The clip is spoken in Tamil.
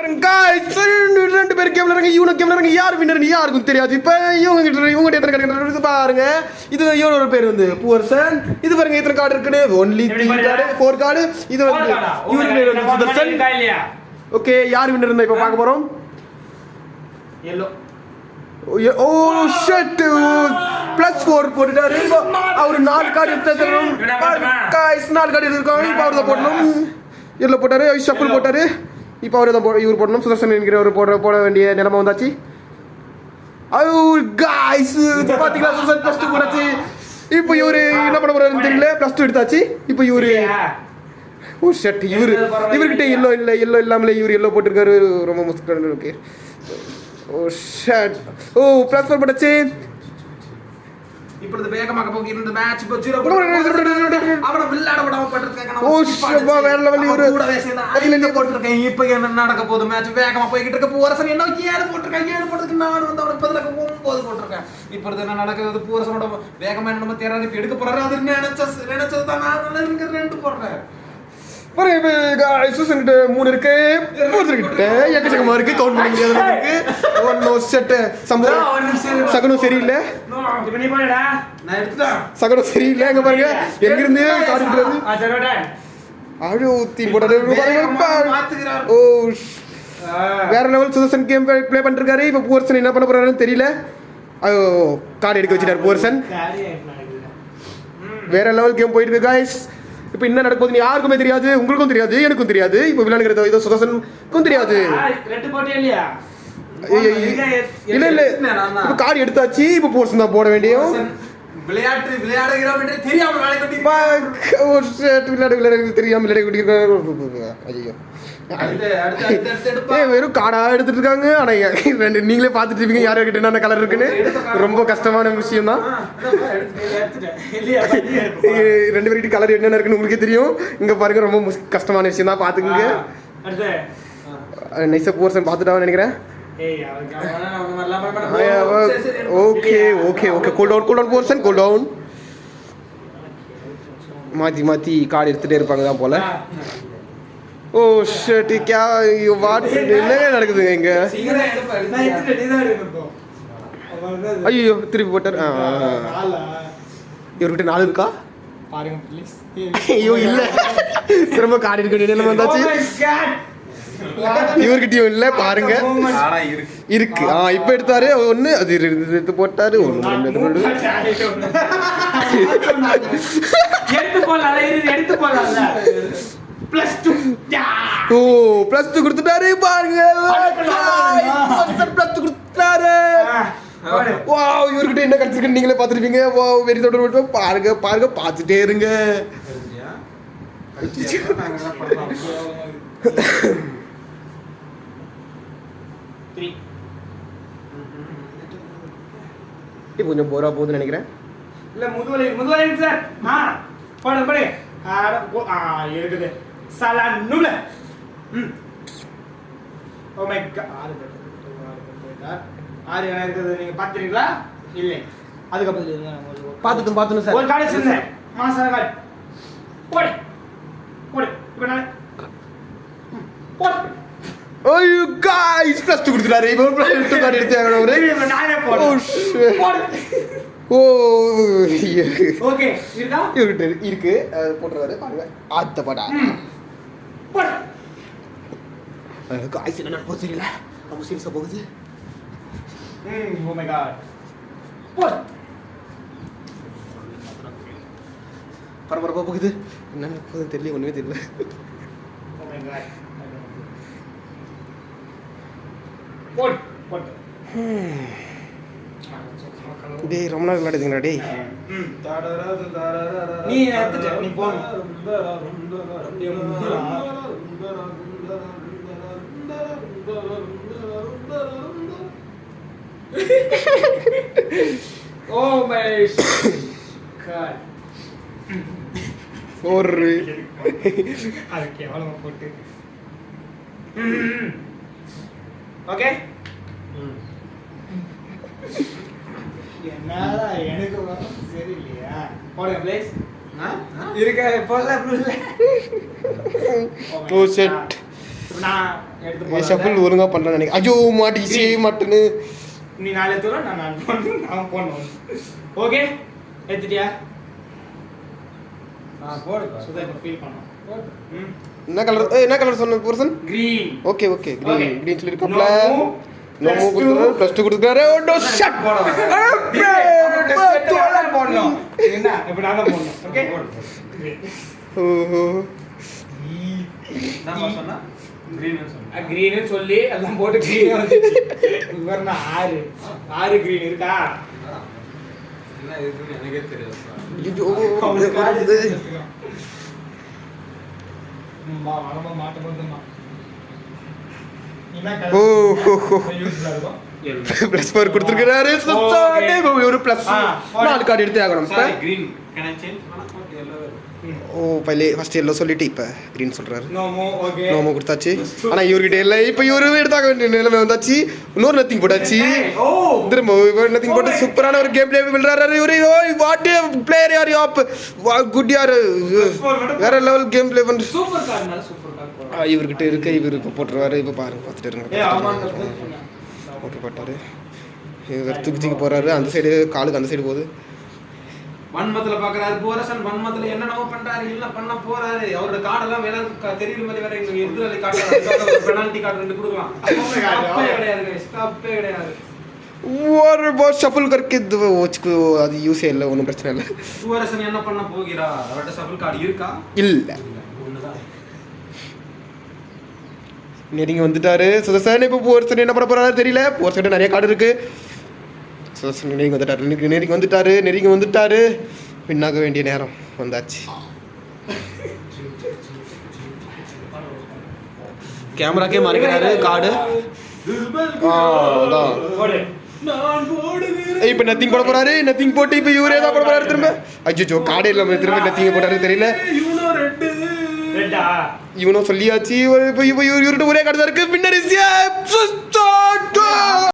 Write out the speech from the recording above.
ரெண்டு பேரும் கேம் விளையாடுறாங்க. இவனுக்கு கேம் விளையாடுறாங்க. யார் வின்னர் யாருக்கும் தெரியாது. இப்போ இவங்க எத்தனை கார்டு பாருங்க. இது இவனோட பேர் வந்து புவர்சன். இது பாருங்க எத்தனை கார்டு இருக்குன்னு. Only 3 card 4 card. இது வந்து இவருக்கு பேர் வந்து சுதர்சன். ஓகே, யார் வின்னர் இருந்தா இப்போ பார்க்க போறோம். yellow. ஓ ஷட் +4 போட்டுட்டாரு. அவர் 4 கார்டு எடுத்தாரு. गाइस 4 கார்டு எடுத்துருக்காங்க. இப்போ அவர் தான் போடணும். எல்லோ போட்டாரு. ஷஃபிள் போட்டாரு. இப்போ அவர் தான் இவர் போடணும். சுதர்சன் என்கிற போட வேண்டிய நிலைமை வந்தாச்சு. गाइस பாத்தீங்களா, சுதர்சன் +2 போட்டாச்சு. இப்போ இவரு என்ன பண்ண போறாருன்னு தெரியல. +2 எடுத்தாச்சு. இப்போ இவரு ஓ ஷட் இவர்கிட்ட எல்லோ இல்லாமலே இவர் எல்லோ போட்டிருக்காரு. ரொம்ப முஸ்கல். ஓகே ஓ ஷட் ஓ +4 போட்டாச்சு. இப்பொழுது வேகமாக போகிற மேட்ச் இப்போ 0 அவன விளையாட விடாம பட்டிருக்காங்க. ஓ ஷபா வேற லெவல் இவரு இல்ல போட்டுருக்கேன். இப்போ என்ன நடக்க போகுது? மேட்ச் வேகமா போயிட்டு இருக்கு. பூரசன் என்ன 7 போட்டுருக்கேன். 7 போட்டுருக்கு. நான் வந்து அவனுக்கு பதிலா 9 போட்டுருக்கேன். இப்பொழுது என்ன நடக்குது? பூரசனோட வேகமா என்ன தேர்வு எடுக்க போறாரு. அது நினைச்சது தான். நான் 2 போடுறேன். பாருங்க गाइस சுசன்கிட்ட 3 இருக்கு. பூரசன்கிட்ட ஏகச்சக்கமா இருக்கு. கவுண்ட் பண்ண முடியாது இருக்கு. ஒன் செட் சம்பளம் சகனம் சரியில்லை. இப்போ நீ போடா. நான் எடுத்துட்டேன். சகனம் சரியில்லை. எங்க பாருங்க எங்க இருந்து கார்டு எடுக்கிறது. ஆழோ தீ போடாரு பாருங்க. ஓ வேற லெவல் சுதர்சன் கேம் ப்ளே பண்ணிருக்காரு. இப்போ பூரசன் என்ன பண்ண போறாருன்னு தெரியல. ஐயோ கார்டு எடுக்க வச்சிட்டாரு பூரசன். வேற லெவல் கேம் போயிட்டு இருக்கு गाइस. இப்போ என்ன நடக்க போகுது யாருக்குமே தெரியாது. உங்களுக்கும் தெரியாது, எனக்கும் தெரியாது. இப்போ விளையாடுறது இதோ சுதர்சனுக்கும் தெரியாது. ரெட் போட்டே இல்லையா? இல்ல இப்போ கார்டு எடுத்தாச்சு. இப்போ பூரசன் தான் போட வேண்டியும். விளையாடுகிறோம் என்று தெரியாம விளையாடுறது தெரியாம ஐயோ வெறும் காடா எடுத்துட்டு இருக்காங்க. ஆனா நீங்களே பாத்துட்டு இருப்பீங்க யார்கிட்ட என்ன கலர் இருக்குன்னு. ரொம்ப கஷ்டமான விஷயம் தான். 2 பேர்கிட்ட கலர் என்னென்ன இருக்குன்னு உங்களுக்கே தெரியும். இங்க பாருங்க ரொம்ப கஷ்டமான விஷயம் தான். பாத்துக்கங்க. நைஸா பூரசன் பாத்துட்டான்னு நினைக்கிறேன். Okay okay okay cool down பூரசன் கூல் டவுன். மாத்தி கார்டு எடுத்துட்டே இருப்பாங்க தான் போல. ஓ ஷட் क्या வாட் என்ன நடக்குதுங்க இங்க? ஐயோ திருப்பி போட்டார். இவர்கிட்ட 4 இருக்கா பாருங்க ப்ளீஸ். ஐயோ இல்ல திரும்ப கார்டு எடுக்க வேண்டிய நிலைமை வந்தாச்சு. இவர்கிட்டயும் இல்ல பாருங்க. இருக்கு இப்ப எடுத்தாரு. ஒண்ணு அது எடுத்து போட்டாரு. ஓ +2 கொடுத்துட்டாரு பாருங்க. +2 கொடுத்துட்டாரு. வாவ் இவர்கிட்ட என்ன கிடைச்சிருக்கு நீங்களே பாத்துருப்பீங்க. வாவ் வெரி தொடர்பு பாருங்க பாருங்க பாத்துட்டே இருங்க. இப்போ கொஞ்சம் போரா போகுதுன்னு நினைக்கிறேன். இல்ல முதுவலை சார். போடு இருக்குது சலா நூல. ஓ மை காட் 6 என்ன இருக்குது நீங்க பாத்துறீங்களா? இல்லை அதுக்கப்புறம் பாத்துட்டோம் சார். ஒரு கார்டு வச்சிருந்தேன். மாசான கார்டு போடு இப்போ நான் போடு. ஐயோ गाइस +2 கொடுத்துட்டாரு. இப்போ +2 கார்டு எடுத்தாங்க அவரே. நானே போடு போடு. ஓ ஓகே இருக்கா? இருக்கு போட்டுறாரு பாருங்க. ஆத்த படா போடு. गाइस என்ன நடக்குது தெரியல. ரொம்ப சீரியஸா போகுது. ஓ மை காட் போடு. பரபரப்பா போகுது. என்ன நடக்குது தெரியல. ஒண்ணுமே தெரியல. ஓ மை காட் போடு போடு. டேய் ரொம்ப நாள் விளையாடுதுங்கடா டேய். நீ எடுத்துட்ட நீ போடு. ஓ மை காட் ஒரு அது கேவலமா போட்டு. ஓகே என்னடா எனக்கு சரியில்லையா? போடுங்க ப்ளீஸ். இருக்க போடல. ஓ செட் நான் எடுத்து ஷஃபிள் ஒழுங்கா பண்றான்னு நினைக்கிறேன். ஐயோ மாட்டிக்கிச்சு மட்டுன்னு. நீ 4 எடுத்துறோம், நான் போடணும், அவன் போடணும். ஓகே எடுத்துட்டியா? போடு சுதா இப்போ ஃபீல் பண்ணோம். என்ன கலர் சொன்ன பர்சன்? கிரீன். ஓகே கிரீன் சொல்லிருக்காப்ல. நோ மூவ் கொடுத்துறாரு, +2 கொடுத்துறாரு. ஓ நோ ஷட் போடணும். என்ன இப்போ நான் தான் போடணும். ஓகே ஓஹோ நான் சொன்னா கிரீன் சொன்னா கிரீன் சொல்லி எல்லாம் போட்டு கிரீன் வந்துச்சு. இவர்னா 6 கிரீன் இருக்கா? என்ன இருக்குன்னு எனக்கே தெரியாது. ஐயோ வரமா மாட்ட போதுமா. ஓ +4 கொடுத்துருக்காரு. ஒரு +4 கார்டு எடுத்தே ஆகணும். கிரீன் கேன் ஐ சேஞ்ச் பண்ணா yellow ஓ பைலே ஃபர்ஸ்ட் எல்லோ சொல்லிட்டு இப்போ கிரீன் சொல்றாரு. நோமோ ஓகே நோமோ கொடுத்தாச்சு. ஆனா இவர்கிட்ட இல்லை. இப்போ இவரு எடுத்தாக வேண்டிய நிலைமை வந்தாச்சு. இன்னொரு நத்திங் போட்டாச்சு. திரும்ப நத்திங் போட்டு சூப்பரான ஒரு கேம் பிளே விளையாடுறாரு இவரு. வாட் பிளேயர் யார் ஆப் குட் யார் வேற லெவல் கேம் பிளே பண்ற. சூப்பர் கார்டுனால சூப்பர் கார்டு. இவர்கிட்ட இருக்க இவர் இப்போ போட்டுருவாரு. இப்போ பாருங்க பார்த்துட்டு இருங்க. ஓகே போட்டாரு. இவர் தூக்கி போறாரு. அந்த சைடு காலுக்கு அந்த சைடு போகுது. வன்மத்துல பாக்குறாரு போரசன். வன்மத்துல என்னென்னவோ பண்றாரு, இல்ல பண்ண போறாரு. அவரோட கார்டெல்லாம் வேற தெரியுற மாதிரி வேற இங்க எதிராளி கார்டு பெனால்டி கார்டு 2 கொடுக்கலாம். அப்பே கிடையாது, ஸ்டாப்பே கிடையாது. ஒரு பால் ஷஃபிள் करके वो அது யூஸ் இல்ல, ஒன்றும் பிரச்சனை இல்லை. போரசன் என்ன பண்ண போகிறார்? அவர்ட்ட ஷஃபிள் கார்டு இருக்கா? இல்ல. நெருங்கி வந்துட்டாரு சுதர்சன். இப்போ போர்சன் என்ன பண்ண போறாரு தெரியல. போர்சன் நிறைய கார்டு இருக்கு. சுதர்சன் நெருங்கி வந்துட்டாரு. பின்னாக வேண்டிய நேரம் வந்தாச்சு. கேமராக்கே மறைக்கிறாரு கார்டு. இப்போ நத்திங் போட போறாரு. நத்திங் போட்டு இப்போ இவரே தான் போட போறாரு திரும்ப. அஜ்ஜோ கார்டே இல்லாம திரும்ப நத்திங் போட்டாரு தெரியல. இவனும் சொல்லியாச்சு. இப்போ இவர்கிட்ட ஒரே கார்டு தான் இருக்கு. Winner is